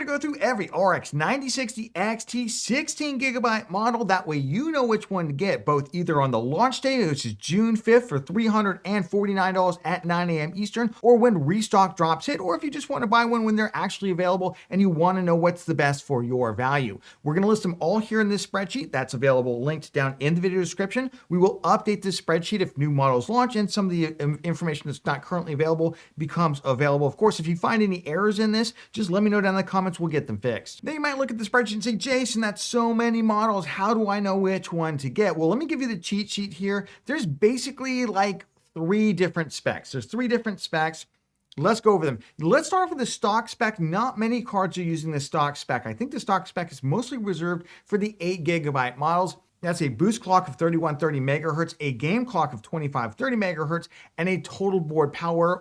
to go through every RX 9060 XT 16 gigabyte model. That way you know which one to get, both either on the launch day, which is June 5th for $349 at 9 a.m. Eastern, or when restock drops hit, or if you just want to buy one when they're actually available and you want to know what's the best for your value. We're going to list them all here in this spreadsheet that's available linked down in the video description. We will update this spreadsheet if new models launch and some of the information that's not currently available becomes available. Of course, if you find any errors in this, just let me know down in the comments. We'll get them fixed. Then you might look at the spreadsheet and say, Jason, that's so many models. How do I know which one to get? Well, let me give you the cheat sheet here. There's basically like three different specs. There's three different specs. Let's go over them. Let's start off with the stock spec. Not many cards are using the stock spec. I think the stock spec is mostly reserved for the 8 gigabyte models. That's a boost clock of 3130 megahertz, a game clock of 2530 megahertz, and a total board power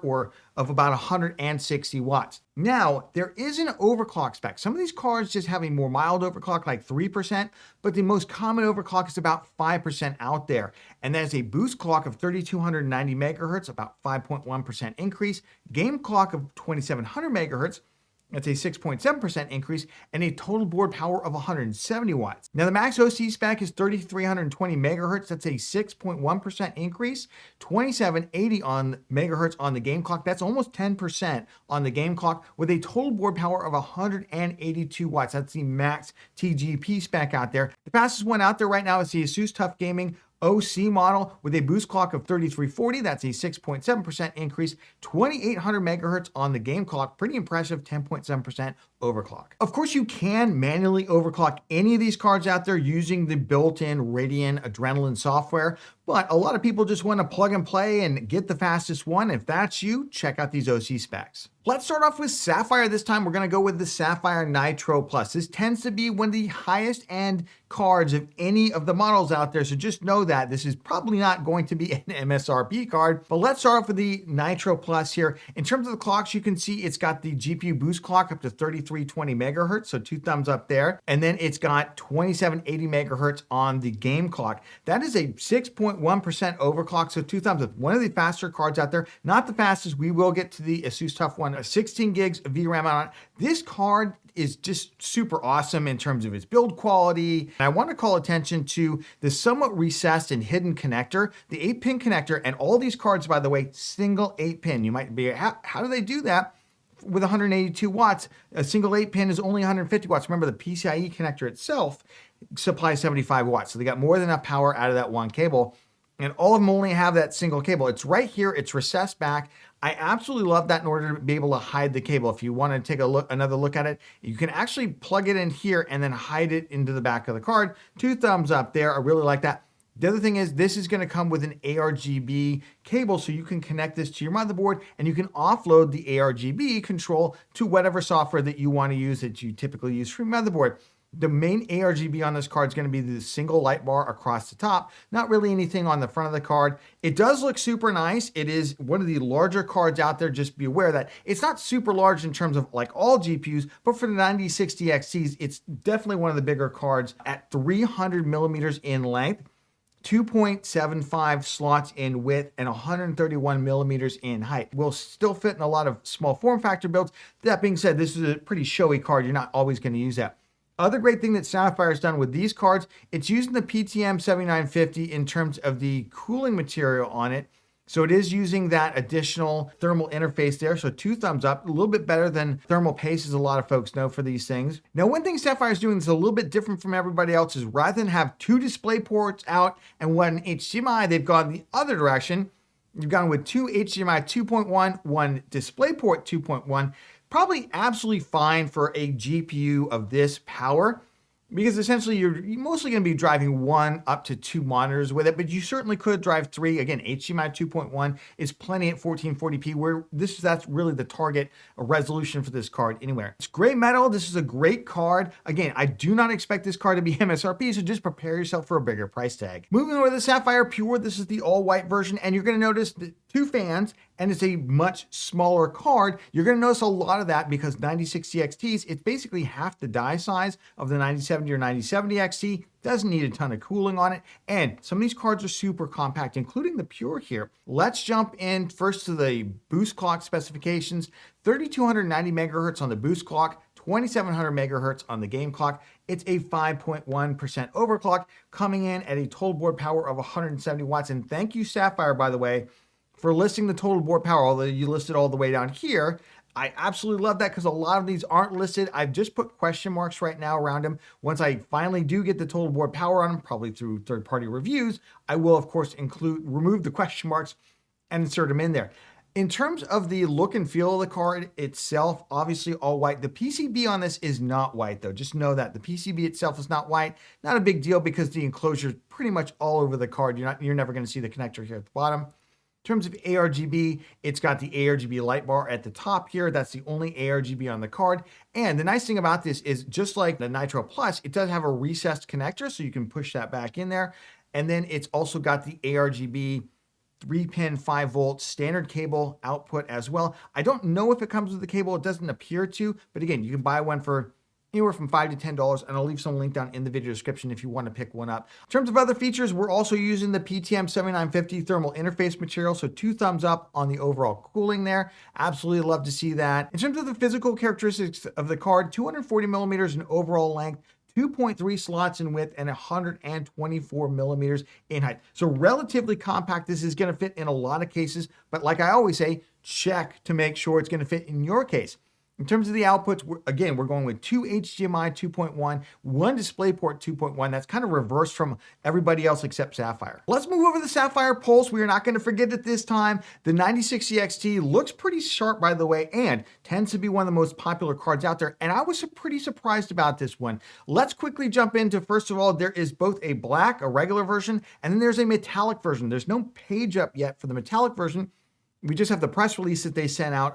of about 160 watts. Now, there is an overclock spec. Some of these cards just have a more mild overclock, like 3%, but the most common overclock is about 5% out there. And that is a boost clock of 3290 megahertz, about 5.1% increase, game clock of 2700 megahertz, that's a 6.7% increase, and a total board power of 170 watts. Now the max OC spec is 3320 megahertz. That's a 6.1% increase, 2780 megahertz on the game clock. That's almost 10% on the game clock, with a total board power of 182 watts. That's the max TGP spec out there. The fastest one out there right now is the ASUS TUF Gaming OC model with a boost clock of 3340. That's a 6.7% increase, 2800 megahertz on the game clock. Pretty impressive, 10.7% overclock. Of course, you can manually overclock any of these cards out there using the built-in Radeon Adrenaline software, but a lot of people just want to plug and play and get the fastest one. If that's you, check out these OC specs. Let's start off with Sapphire. This time we're going to go with the Sapphire Nitro Plus. This tends to be one of the highest end cards of any of the models out there, so just know that this is probably not going to be an MSRP card. But let's start off with the Nitro Plus here. In terms of the clocks, you can see it's got the GPU boost clock up to 3320 megahertz, so 2 thumbs up there. And then it's got 2780 megahertz on the game clock. That is a 6.1% overclock, so 2 thumbs up. One of the faster cards out there, not the fastest. We will get to the ASUS TUF one, 16 gigs of VRAM on it. This card is just super awesome in terms of its build quality. I want to call attention to the somewhat recessed and hidden connector, the 8-pin connector, and all these cards, by the way, single 8-pin. You might be, how do they do that? With 182 watts, a single 8-pin is only 150 watts. Remember, the PCIe connector itself supplies 75 watts. So they got more than enough power out of that one cable. And all of them only have that single cable. It's right here. It's recessed back. I absolutely love that in order to be able to hide the cable. If you want to take another look at it, you can actually plug it in here and then hide it into the back of the card. 2 thumbs up there. I really like that. The other thing is this is going to come with an ARGB cable, so you can connect this to your motherboard and you can offload the ARGB control to whatever software that you want to use that you typically use for your motherboard. The main ARGB on this card is going to be the single light bar across the top, not really anything on the front of the card. It does look super nice. It is one of the larger cards out there. Just be aware that it's not super large in terms of like all GPUs, but for the 9060 XTs, it's definitely one of the bigger cards at 300 millimeters in length, 2.75 slots in width, and 131 millimeters in height. Will still fit in a lot of small form factor builds. That being said, this is a pretty showy card. You're not always going to use that. Other great thing that Sapphire has done with these cards, it's using the PTM 7950 in terms of the cooling material on it. So it is using that additional thermal interface there. So 2 thumbs up, a little bit better than thermal paste, as a lot of folks know for these things. Now, one thing Sapphire is doing that's a little bit different from everybody else is rather than have 2 display ports out and 1 HDMI, they've gone the other direction. You've gone with 2 HDMI 2.1, 1 DisplayPort 2.1. Probably absolutely fine for a GPU of this power, because essentially you're mostly going to be driving 1 up to 2 monitors with it, but you certainly could drive 3. Again, HDMI 2.1 is plenty at 1440p, where that's really the target resolution for this card anywhere. It's gray metal. This is a great card. Again, I do not expect this card to be MSRP, so just prepare yourself for a bigger price tag. Moving over to the Sapphire Pure, this is the all-white version, and you're going to notice the 2 fans, and it's a much smaller card. You're going to notice a lot of that because 9060 XTs, it's basically half the die size of the 9070 or 9070 XT. Doesn't need a ton of cooling on it. And some of these cards are super compact, including the Pure here. Let's jump in first to the boost clock specifications. 3290 megahertz on the boost clock, 2700 megahertz on the game clock. It's a 5.1% overclock, coming in at a total board power of 170 watts. And thank you, Sapphire, by the way, for listing the total board power, although you listed all the way down here. I absolutely love that because a lot of these aren't listed. I've just put question marks right now around them. Once I finally do get the total board power on them, probably through third-party reviews, I will, of course, remove the question marks and insert them in there. In terms of the look and feel of the card itself, obviously all white. The PCB on this is not white, though. Just know that the PCB itself is not white. Not a big deal because the enclosure is pretty much all over the card. You're never going to see the connector here at the bottom. In terms of ARGB, it's got the ARGB light bar at the top here. That's the only ARGB on the card. And the nice thing about this is, just like the Nitro Plus, it does have a recessed connector, so you can push that back in there. And then it's also got the ARGB 3-pin 5-volt standard cable output as well. I don't know if it comes with the cable. It doesn't appear to, but again, you can buy one for anywhere from $5 to $10, and I'll leave some link down in the video description if you want to pick one up. In terms of other features, we're also using the PTM 7950 thermal interface material, so 2 thumbs up on the overall cooling there. Absolutely love to see that. In terms of the physical characteristics of the card, 240 millimeters in overall length, 2.3 slots in width, and 124 millimeters in height. So relatively compact. This is going to fit in a lot of cases, but like I always say, check to make sure it's going to fit in your case. In terms of the outputs, we're going with 2 HDMI 2.1, 1 DisplayPort 2.1. That's kind of reversed from everybody else except Sapphire. Let's move over to the Sapphire Pulse. We are not going to forget it this time. The 9060 XT looks pretty sharp, by the way, and tends to be one of the most popular cards out there. And I was pretty surprised about this one. Let's quickly jump into, first of all, there is both a black, a regular version, and then there's a metallic version. There's no page up yet for the metallic version. We just have the press release that they sent out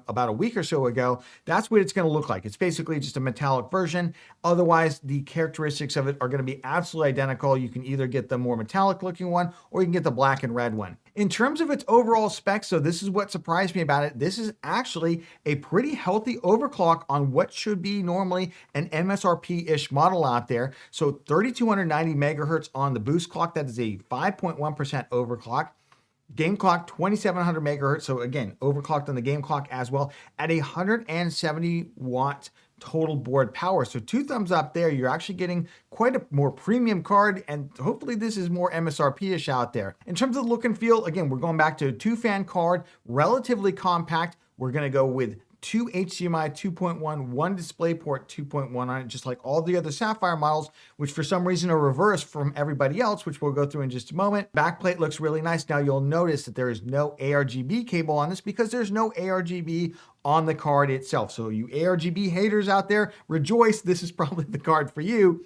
about a week or so ago. That's what it's going to look like. It's basically just a metallic version. Otherwise, the characteristics of it are going to be absolutely identical. You can either get the more metallic looking one or you can get the black and red one. In terms of its overall specs, so this is what surprised me about it. This is actually a pretty healthy overclock on what should be normally an MSRP-ish model out there. So 3290 megahertz on the boost clock. That is a 5.1% overclock. Game clock 2700 megahertz, so again, overclocked on the game clock as well, at 170 watt total board power. So 2 thumbs up there. You're actually getting quite a more premium card, and hopefully this is more MSRP-ish out there. In terms of the look and feel, again, we're going back to a 2-fan card, relatively compact. We're going to go with 2 HDMI 2.1, 1 DisplayPort 2.1 on it, just like all the other Sapphire models, which for some reason are reversed from everybody else, which we'll go through in just a moment. Backplate looks really nice. Now you'll notice that there is no ARGB cable on this because there's no ARGB on the card itself. So you ARGB haters out there, rejoice, this is probably the card for you.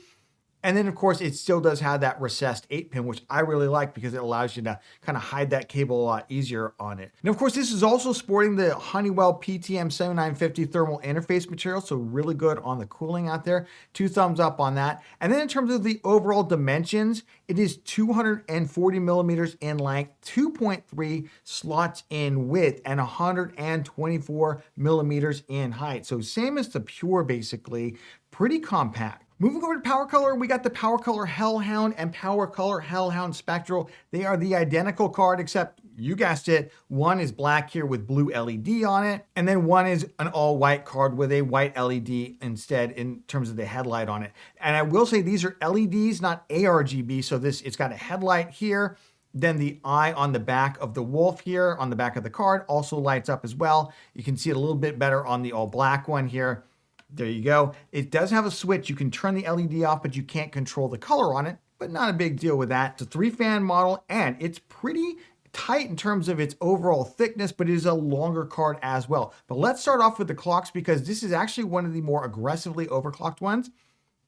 And then, of course, it still does have that recessed 8-pin, which I really like because it allows you to kind of hide that cable a lot easier on it. And of course, this is also sporting the Honeywell PTM 7950 thermal interface material, so really good on the cooling out there. 2 thumbs up on that. And then in terms of the overall dimensions, it is 240 millimeters in length, 2.3 slots in width, and 124 millimeters in height. So same as the Pure, basically, pretty compact. Moving over to PowerColor, we got the PowerColor Hellhound and PowerColor Hellhound Spectral. They are the identical card, except you guessed it, one is black here with blue LED on it, and then one is an all-white card with a white LED instead in terms of the headlight on it. And I will say these are LEDs, not ARGB, so it's got a headlight here. Then the eye on the back of the wolf here on the back of the card also lights up as well. You can see it a little bit better on the all-black one here. There you go. It does have a switch. You can turn the LED off, but you can't control the color on it, but not a big deal with that. It's a 3-fan model, and it's pretty tight in terms of its overall thickness, but it is a longer card as well. But let's start off with the clocks because this is actually one of the more aggressively overclocked ones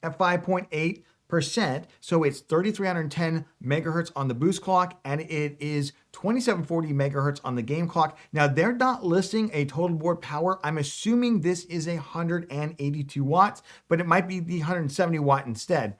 at 5.8%. So it's 3310 megahertz on the boost clock, and it is 2740 megahertz on the game clock. Now they're not listing a total board power. I'm assuming this is 182 watts, but it might be the 170 watt instead.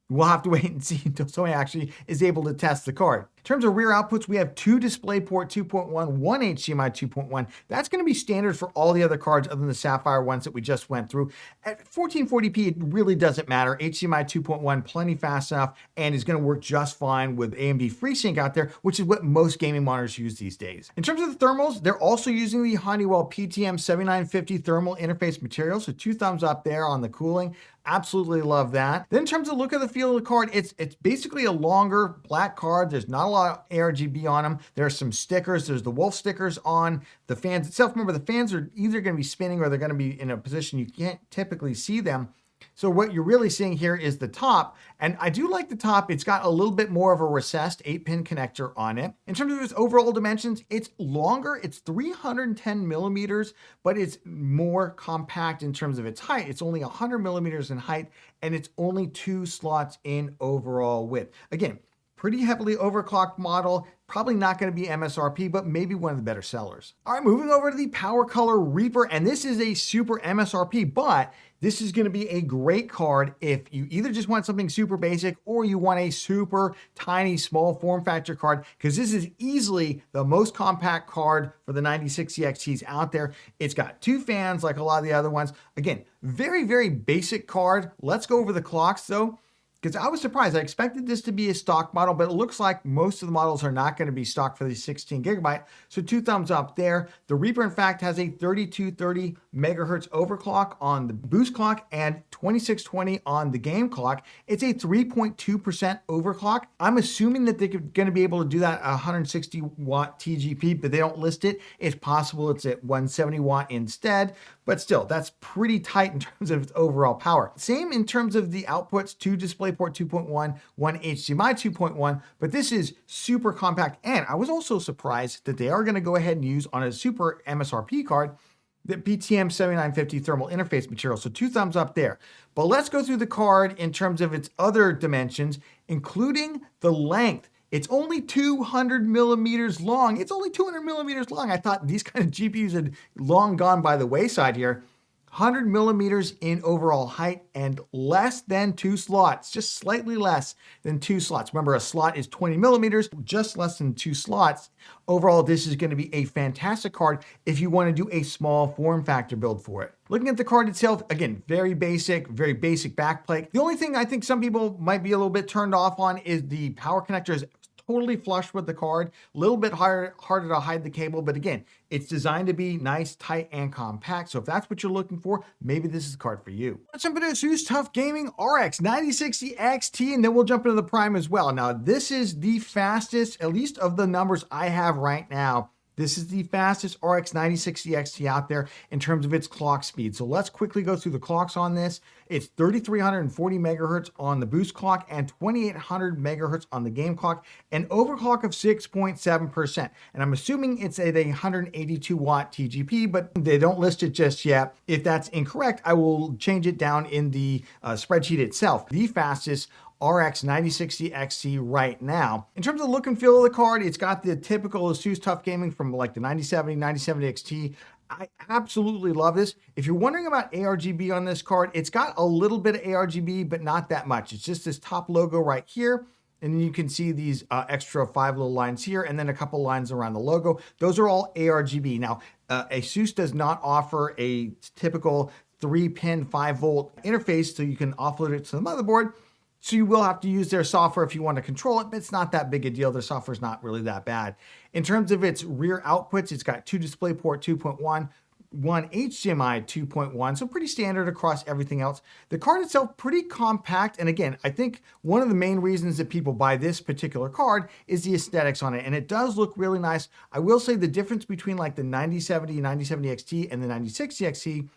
We'll have to wait and see until somebody actually is able to test the card. In terms of rear outputs, we have 2 DisplayPort 2.1, 1 HDMI 2.1. That's going to be standard for all the other cards other than the Sapphire ones that we just went through. At 1440p, it really doesn't matter. HDMI 2.1, plenty fast enough, and is going to work just fine with AMD FreeSync out there, which is what most gaming monitors use these days. In terms of the thermals, they're also using the Honeywell PTM 7950 thermal interface material, so 2 thumbs up there on the cooling. Absolutely love that. Then in terms of look of the feel of the card, it's basically a longer black card. There's not a lot of ARGB on them. There are some stickers. There's the wolf stickers on the fans itself. Remember, the fans are either going to be spinning or they're going to be in a position you can't typically see them. So what you're really seeing here is the top, and I do like the top. It's got a little bit more of a recessed 8-pin connector on it. In terms of its overall dimensions, it's longer. It's 310 millimeters, but it's more compact in terms of its height. It's only 100 millimeters in height, and it's only 2 slots in overall width. Again, pretty heavily overclocked model, probably not going to be MSRP, but maybe one of the better sellers. All right, moving over to the PowerColor Reaper, and this is a super MSRP, but this is going to be a great card if you either just want something super basic or you want a super tiny small form factor card, because this is easily the most compact card for the 9060 XTs out there. It's got 2 fans like a lot of the other ones. Again, very, very basic card. Let's go over the clocks though, because I was surprised. I expected this to be a stock model, but it looks like most of the models are not going to be stock for the 16 gigabyte. So 2 thumbs up there. The Reaper, in fact, has a 3230 megahertz overclock on the boost clock and 2620 on the game clock. It's a 3.2% overclock. I'm assuming that they're going to be able to do that at 160 watt TGP, but they don't list it. It's possible it's at 170 watt instead, but still, that's pretty tight in terms of its overall power. Same in terms of the outputs, 2 DisplayPort 2.1, 1 HDMI 2.1, but this is super compact. And I was also surprised that they are going to go ahead and use on a super MSRP card the PTM 7950 thermal interface material. So 2 thumbs up there. But let's go through the card in terms of its other dimensions, including the length. It's only 200 millimeters long. It's only 200 millimeters long. I thought these kind of GPUs had long gone by the wayside here. 100 millimeters in overall height and less than 2 slots, just slightly less than 2 slots. Remember, a slot is 20 millimeters, just less than 2 slots. Overall, this is going to be a fantastic card if you want to do a small form factor build for it. Looking at the card itself, again, very basic backplate. The only thing I think some people might be a little bit turned off on is the power connector is totally flush with the card, a little bit harder to hide the cable, but again, it's designed to be nice, tight, and compact. So if that's what you're looking for, maybe this is the card for you. Let's jump into ASUS TUF Gaming RX 9060 XT, and then we'll jump into the Prime as well. Now, this is the fastest, at least of the numbers I have right now. This is the fastest RX 9060 XT out there in terms of its clock speed. So let's quickly go through the clocks on this. It's 3340 megahertz on the boost clock and 2800 megahertz on the game clock, an overclock of 6.7%. And I'm assuming it's at a 182 watt TGP, but they don't list it just yet. If that's incorrect, I will change it down in the spreadsheet itself. The fastest RX 9060 XT right now. In terms of the look and feel of the card, it's got the typical ASUS TUF Gaming from like the 9070, 9070 XT. I absolutely love this. If you're wondering about ARGB on this card, it's got a little bit of ARGB, but not that much. It's just this top logo right here. And then you can see these extra 5 little lines here, and then a couple lines around the logo. Those are all ARGB. Now, ASUS does not offer a typical 3-pin 5-volt interface, so you can offload it to the motherboard. So you will have to use their software if you want to control it, but it's not that big a deal. Their software is not really that bad. In terms of its rear outputs, it's got 2 DisplayPort 2.1, 1 HDMI 2.1, so pretty standard across everything else. The card itself, pretty compact, and again, I think one of the main reasons that people buy this particular card is the aesthetics on it, and it does look really nice. I will say the difference between like the 9070, 9070 XT and the 9060 XT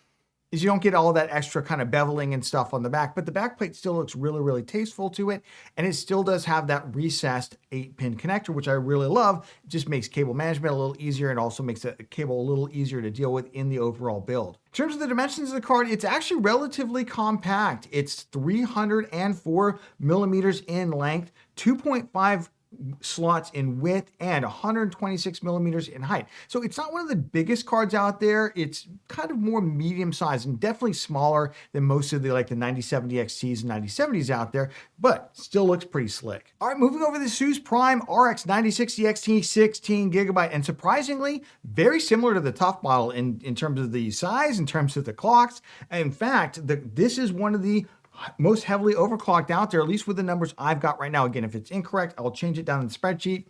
is you don't get all that extra kind of beveling and stuff on the back, but the backplate still looks really, really tasteful to it. And it still does have that recessed 8-pin connector, which I really love. It just makes cable management a little easier and also makes the cable a little easier to deal with in the overall build. In terms of the dimensions of the card, it's actually relatively compact. It's 304 millimeters in length, 2.5 slots in width and 126 millimeters in height. So it's not one of the biggest cards out there. It's kind of more medium sized and definitely smaller than most of the 9070 XTs and 9070s out there, but still looks pretty slick. All right, moving over to the ASUS Prime RX 9060 XT 16GB, and surprisingly, very similar to the Tough model in terms of the size, in terms of the clocks. In fact, this is one of the most heavily overclocked out there, at least with the numbers I've got right now. Again, if it's incorrect, I'll change it down in the spreadsheet.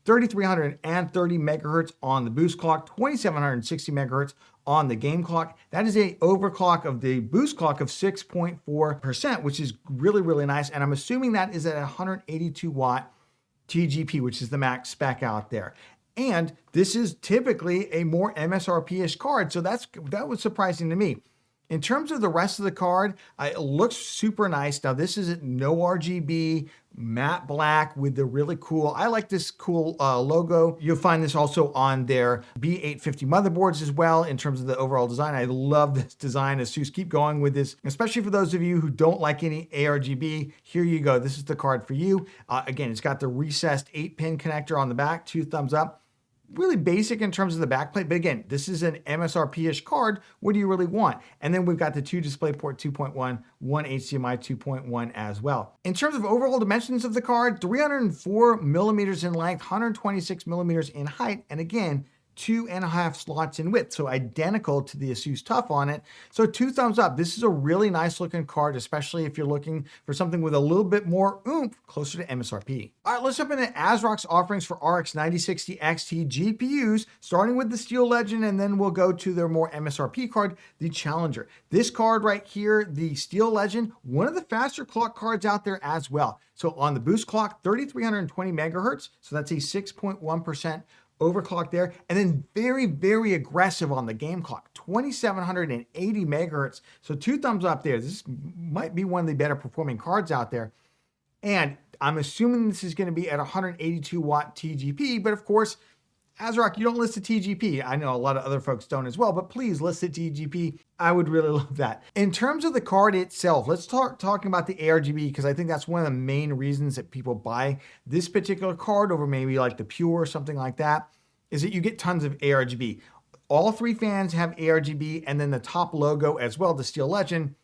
3,330 megahertz on the boost clock, 2,760 megahertz on the game clock. That is a overclock of the boost clock of 6.4%, which is really, really nice. And I'm assuming that is at 182 watt TGP, which is the max spec out there. And this is typically a more MSRP-ish card, so that was surprising to me. In terms of the rest of the card, it looks super nice. Now, this is no RGB, matte black with the really cool, I like this cool logo. You'll find this also on their B850 motherboards as well in terms of the overall design. I love this design. ASUS, keep going with this, especially for those of you who don't like any ARGB. Here you go. This is the card for you. Again, it's got the recessed 8-pin connector on the back, 2 thumbs up. Really basic in terms of the backplate, but again, this is an MSRP-ish card. What do you really want? And then we've got the 2 DisplayPort 2.1, 1 HDMI 2.1 as well. In terms of overall dimensions of the card, 304 millimeters in length, 126 millimeters in height, and again, 2.5 slots in width, so identical to the ASUS Tough on it. So 2 thumbs up. This is a really nice looking card, especially if you're looking for something with a little bit more oomph, closer to MSRP. All right, let's jump into Asrock's offerings for RX 9060 XT GPUs, starting with the Steel Legend, and then we'll go to their more MSRP card, the Challenger. This card right here, the Steel Legend, one of the faster clock cards out there as well. So on the boost clock, 3,320 megahertz, so that's a 6.1% overclock there, and then very, very aggressive on the game clock, 2,780 megahertz. So 2 thumbs up there. This might be one of the better performing cards out there. And I'm assuming this is going to be at 182 watt TGP, but of course, Asrock, you don't list the TGP. I know a lot of other folks don't as well, but please list the TGP. I would really love that. In terms of the card itself, let's talking about the ARGB, because I think that's one of the main reasons that people buy this particular card over maybe like the Pure or something like that, is that you get tons of ARGB. All 3 fans have ARGB, and then the top logo as well, the Steel Legend,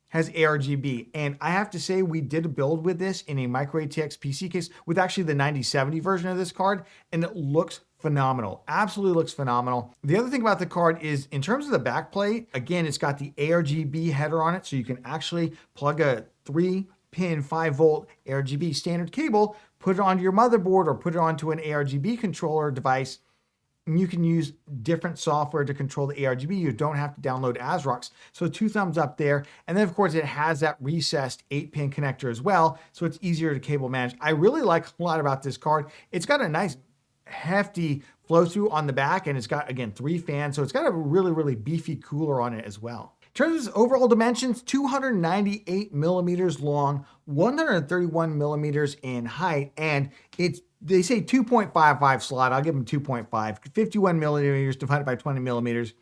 has ARGB. And I have to say, we did a build with this in a Micro ATX PC case with actually the 9070 version of this card, and it looks phenomenal. Absolutely looks phenomenal. The other thing about the card is in terms of the backplate, again, it's got the ARGB header on it, so you can actually plug a 3-pin 5-volt ARGB standard cable, put it onto your motherboard or put it onto an ARGB controller device, and you can use different software to control the ARGB. You don't have to download Asrock's. So 2 thumbs up there. And then of course it has that recessed 8-pin connector as well, so it's easier to cable manage. I really like a lot about this card. It's got a nice hefty flow through on the back, and it's got, again, 3 fans, so it's got a really, really beefy cooler on it as well. In terms of overall dimensions, 298 millimeters long, 131 millimeters in height, and they say 2.55 slot. I'll give them 2.5. 51 millimeters divided by 20 millimeters.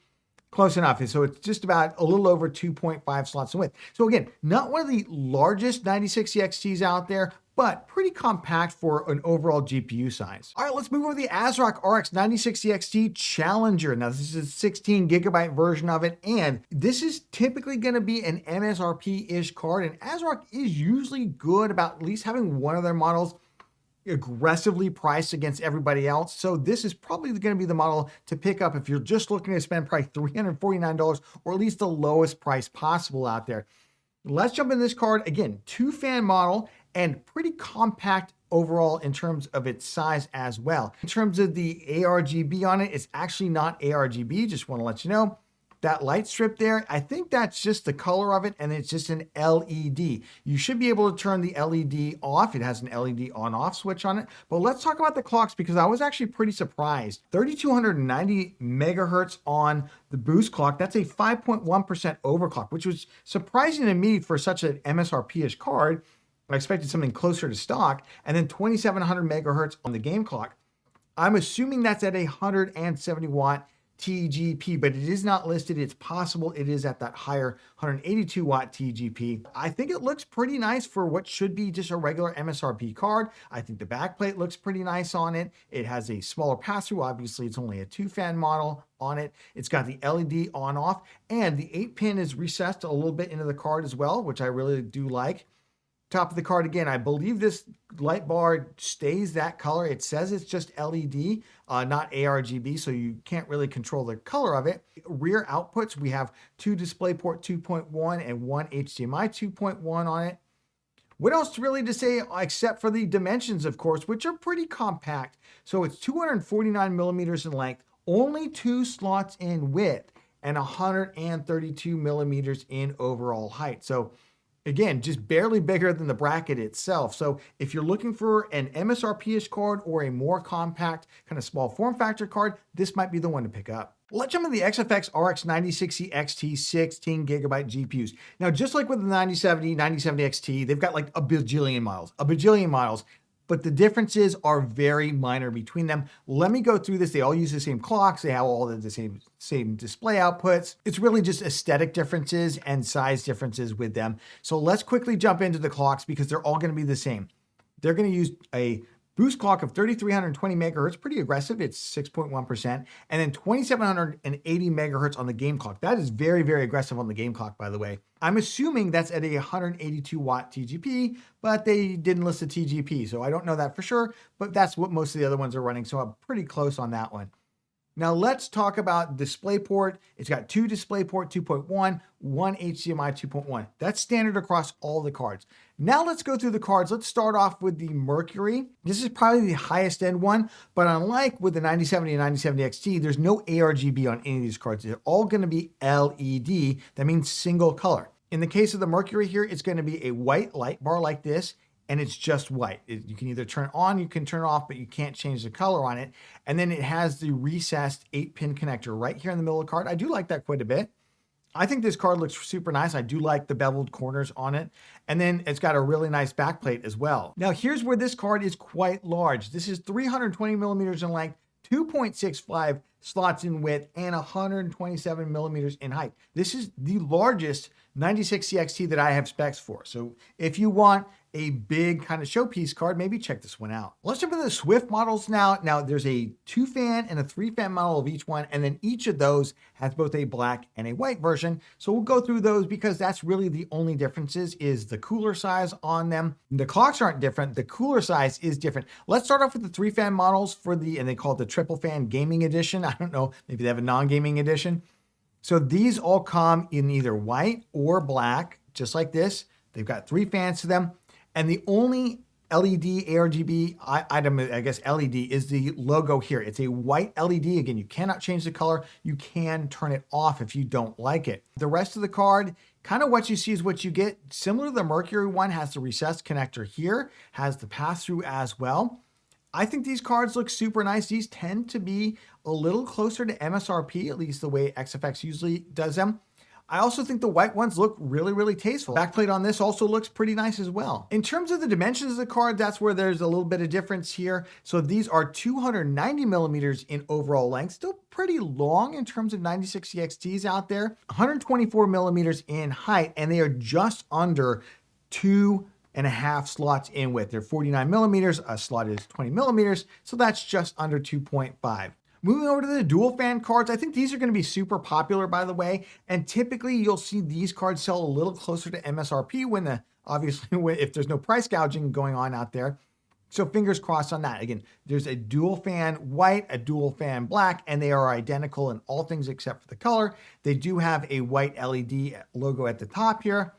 Close enough. So it's just about a little over 2.5 slots in width. So again, not one of the largest 9060 XTs out there, but pretty compact for an overall GPU size. All right, let's move over to the Asrock RX 9060 XT Challenger. Now, this is a 16 gigabyte version of it, and this is typically going to be an MSRP-ish card, and Asrock is usually good about at least having one of their models aggressively priced against everybody else. So this is probably going to be the model to pick up if you're just looking to spend probably $349 or at least the lowest price possible out there. Let's jump in this card. Again, 2-fan model and pretty compact overall in terms of its size as well. In terms of the ARGB on it, it's actually not ARGB. Just want to let you know. That light strip there, I think that's just the color of it, and it's just an LED. You should be able to turn the LED off. It has an LED on-off switch on it. But let's talk about the clocks, because I was actually pretty surprised. 3,290 megahertz on the boost clock. That's a 5.1% overclock, which was surprising to me for such an MSRP-ish card. I expected something closer to stock. And then 2,700 megahertz on the game clock. I'm assuming that's at a 170 watt TGP, but it is not listed. It's possible it is at that higher 182 watt TGP. I think it looks pretty nice for what should be just a regular MSRP card. I think the backplate looks pretty nice on it. It has a smaller pass-through. Obviously, it's only a 2-fan model on it. It's got the LED on-off, and the 8-pin is recessed a little bit into the card as well, which I really do like. Top of the card again, I believe this light bar stays that color. It says it's just LED, not ARGB, so you can't really control the color of it. Rear outputs, we have 2 DisplayPort 2.1 and 1 HDMI 2.1 on it. What else really to say except for the dimensions, of course, which are pretty compact. So it's 249 millimeters in length, only 2 slots in width, and 132 millimeters in overall height. So again, just barely bigger than the bracket itself. So if you're looking for an MSRP-ish card or a more compact, kind of small form factor card, this might be the one to pick up. Let's jump into the XFX RX 9060 XT 16 gigabyte GPUs. Now, just like with the 9070, 9070 XT, they've got like a bajillion models. But the differences are very minor between them. Let me go through this. They all use the same clocks. They have all the same display outputs. It's really just aesthetic differences and size differences with them. So let's quickly jump into the clocks because they're all going to be the same. They're going to use a boost clock of 3,320 megahertz, pretty aggressive. It's 6.1%. And then 2,780 megahertz on the game clock. That is very, very aggressive on the game clock, by the way. I'm assuming that's at a 182 watt TGP, but they didn't list the TGP. So I don't know that for sure, but that's what most of the other ones are running. So I'm pretty close on that one. Now let's talk about DisplayPort. It's got 2 DisplayPort 2.1, 1 HDMI 2.1. That's standard across all the cards. Now let's go through the cards. Let's start off with the Mercury. This is probably the highest end one, but unlike with the 9070 and 9070 XT, there's no ARGB on any of these cards. They're all going to be LED. That means single color. In the case of the Mercury here, it's going to be a white light bar like this, and it's just white. You can either turn it on, you can turn it off, but you can't change the color on it. And then it has the recessed 8-pin connector right here in the middle of the card. I do like that quite a bit. I think this card looks super nice. I do like the beveled corners on it. And then it's got a really nice backplate as well. Now here's where this card is quite large. This is 320 millimeters in length, 2.65 slots in width, and 127 millimeters in height. This is the largest 9060 XT that I have specs for. So if you want a big kind of showpiece card, maybe check this one out. Let's jump into the Swift models now. Now there's a 2-fan and a 3-fan model of each one, and then each of those has both a black and a white version. So we'll go through those because that's really the only differences is the cooler size on them. The clocks aren't different. The cooler size is different. Let's start off with the 3-fan models for and they call it the triple fan gaming edition. I don't know, maybe they have a non-gaming edition. So these all come in either white or black, just like this. They've got 3 fans to them. And the only LED ARGB item, I guess LED, is the logo here. It's a white LED. Again, you cannot change the color. You can turn it off if you don't like it. The rest of the card, kind of what you see is what you get. Similar to the Mercury one, has the recessed connector here, has the pass-through as well. I think these cards look super nice. These tend to be a little closer to MSRP, at least the way XFX usually does them. I also think the white ones look really, really tasteful. Backplate on this also looks pretty nice as well. In terms of the dimensions of the card, that's where there's a little bit of difference here. So these are 290 millimeters in overall length, still pretty long in terms of 9060 XTs out there, 124 millimeters in height, and they are just under 2.5 slots in width. They're 49 millimeters, a slot is 20 millimeters, so that's just under 2.5. Moving over to the dual fan cards, I think these are going to be super popular, by the way, and typically you'll see these cards sell a little closer to MSRP when obviously if there's no price gouging going on out there. So fingers crossed on that. Again, there's a dual fan white, a dual fan black, and they are identical in all things except for the color. They do have a white LED logo at the top here.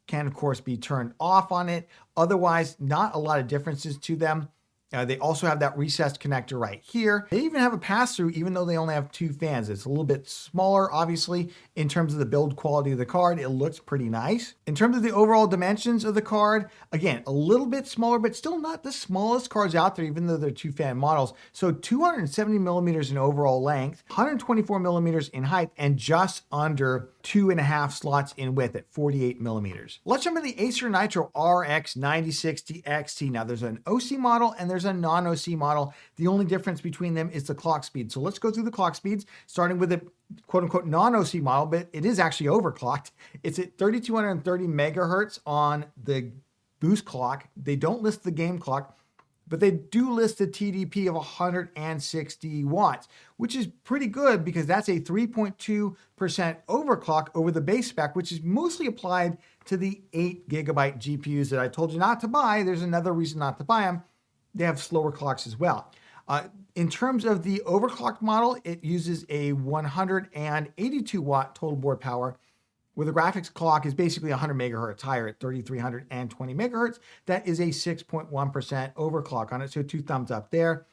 Can of course be turned off on it. Otherwise, not a lot of differences to them. They also have that recessed connector right here. They even have a pass-through, even though they only have 2 fans. It's a little bit smaller, obviously, in terms of the build quality of the card. It looks pretty nice. In terms of the overall dimensions of the card, again, a little bit smaller, but still not the smallest cards out there, even though they're 2-fan models. So 270 millimeters in overall length, 124 millimeters in height, and just under 2.5 slots in width at 48 millimeters. Let's jump into the Acer Nitro RX 9060 XT. Now there's an OC model and there's a non-OC model. The only difference between them is the clock speed. So let's go through the clock speeds, starting with the quote unquote non-OC model, but it is actually overclocked. It's at 3230 megahertz on the boost clock. They don't list the game clock, but they do list a TDP of 160 watts, which is pretty good because that's a 3.2% overclock over the base spec, which is mostly applied to the 8 gigabyte GPUs that I told you not to buy. There's another reason not to buy them. They have slower clocks as well. In terms of the overclocked model, it uses a 182 watt total board power, where the graphics clock is basically 100 megahertz higher at 3320 megahertz. That is a 6.1% overclock on it, so 2 thumbs up there.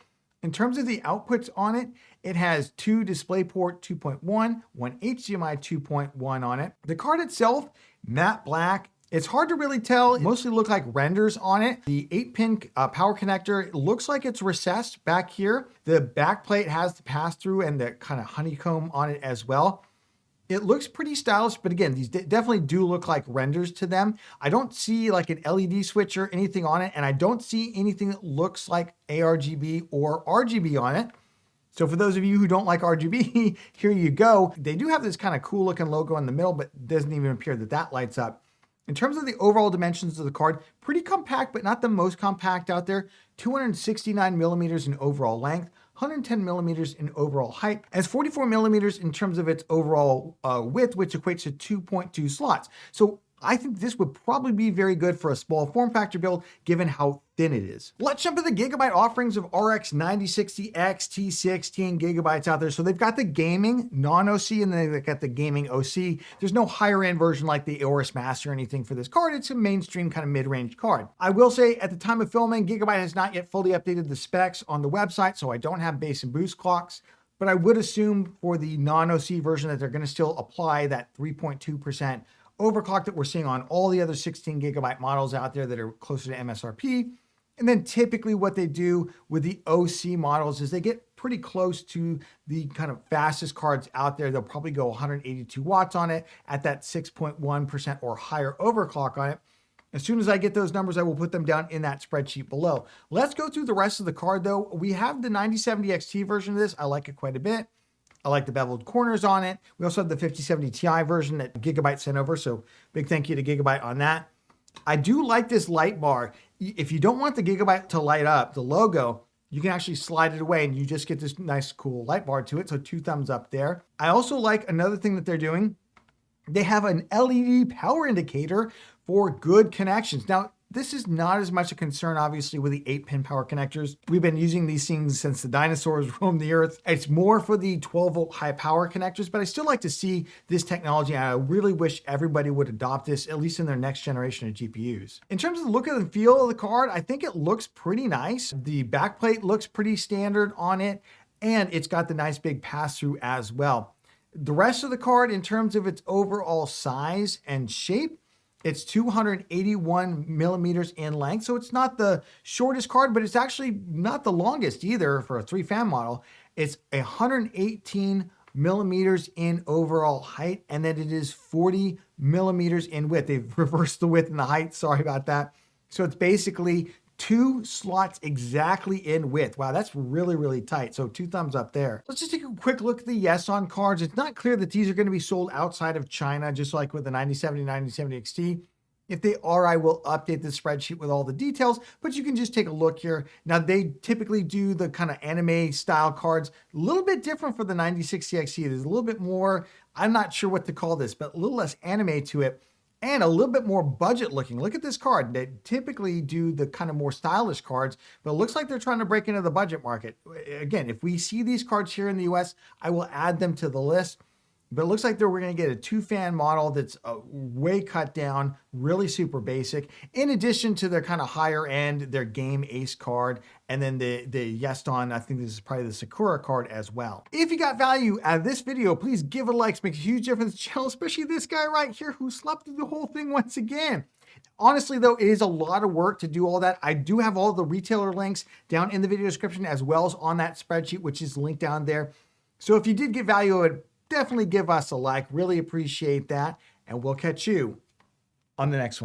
In terms of the outputs on it, it has 2 DisplayPort 2.1, 1 HDMI 2.1 on it. The card itself, matte black. It's hard to really tell. It mostly look like renders on it. The 8-pin power connector, it looks like it's recessed back here. The back plate has the pass-through and the kind of honeycomb on it as well. It looks pretty stylish, but again, these definitely do look like renders to them. I don't see like an LED switch or anything on it, and I don't see anything that looks like ARGB or RGB on it. So for those of you who don't like RGB, here you go. They do have this kind of cool looking logo in the middle, but it doesn't even appear that that lights up. In terms of the overall dimensions of the card, pretty compact, but not the most compact out there. 269 millimeters in overall length, 110 millimeters in overall height, and it's 44 millimeters in terms of its overall width, which equates to 2.2 slots. So I think this would probably be very good for a small form factor build, given how thin it is. Let's jump to the Gigabyte offerings of RX 9060 XT 16 gigabytes out there. So they've got the gaming non-OC and then they've got the gaming OC. There's no higher end version like the Aorus Master or anything for this card. It's a mainstream kind of mid-range card. I will say at the time of filming, Gigabyte has not yet fully updated the specs on the website, so I don't have base and boost clocks. But I would assume for the non-OC version that they're going to still apply that 3.2% overclock that we're seeing on all the other 16 gigabyte models out there that are closer to MSRP. And then typically what they do with the OC models is they get pretty close to the kind of fastest cards out there. They'll probably go 182 watts on it at that 6.1% or higher overclock on it. As soon as I get those numbers, I will put them down in that spreadsheet below. Let's go through the rest of the card though. We have the 9070 XT version of this. I like it quite a bit. I like the beveled corners on it. We also have the 5070 Ti version that Gigabyte sent over, so big thank you to Gigabyte on that. I do like this light bar. If you don't want the Gigabyte to light up, the logo, you can actually slide it away and you just get this nice cool light bar to it, so 2 thumbs up there. I also like another thing that they're doing. They have an LED power indicator for good connections. Now, this is not as much a concern, obviously, with the 8-pin power connectors. We've been using these things since the dinosaurs roamed the earth. It's more for the 12-volt high power connectors, but I still like to see this technology. And I really wish everybody would adopt this, at least in their next generation of GPUs. In terms of the look and feel of the card, I think it looks pretty nice. The backplate looks pretty standard on it, and it's got the nice big pass-through as well. The rest of the card, in terms of its overall size and shape, it's 281 millimeters in length. So it's not the shortest card, but it's actually not the longest either for a 3-fan model. It's 118 millimeters in overall height, and then it is 40 millimeters in width. They've reversed the width and the height. Sorry about that. So it's basically 2 slots exactly in width. Wow, that's really, really tight. So 2 thumbs up there. Let's just take a quick look at the Yeston cards. It's not clear that these are going to be sold outside of China, just like with the 9070, 9070 XT. If they are, I will update the spreadsheet with all the details, but you can just take a look here. Now, they typically do the kind of anime style cards, a little bit different for the 9060 XT. There's a little bit more, I'm not sure what to call this, but a little less anime to it. And a little bit more budget looking. Look at this card. They typically do the kind of more stylish cards, but it looks like they're trying to break into the budget market. Again, if we see these cards here in the US, I will add them to the list. But it looks like we're going to get a 2-fan model that's way cut down, really super basic, in addition to their kind of higher end, their game ace card, and then the Yeston, I think this is probably the Sakura card as well. If you got value out of this video, please give it a like. It makes a huge difference to the channel, especially this guy right here who slept through the whole thing once again. Honestly, though, it is a lot of work to do all that. I do have all the retailer links down in the video description as well as on that spreadsheet, which is linked down there. So if you did get value of it, definitely give us a like. Really appreciate that. And we'll catch you on the next one.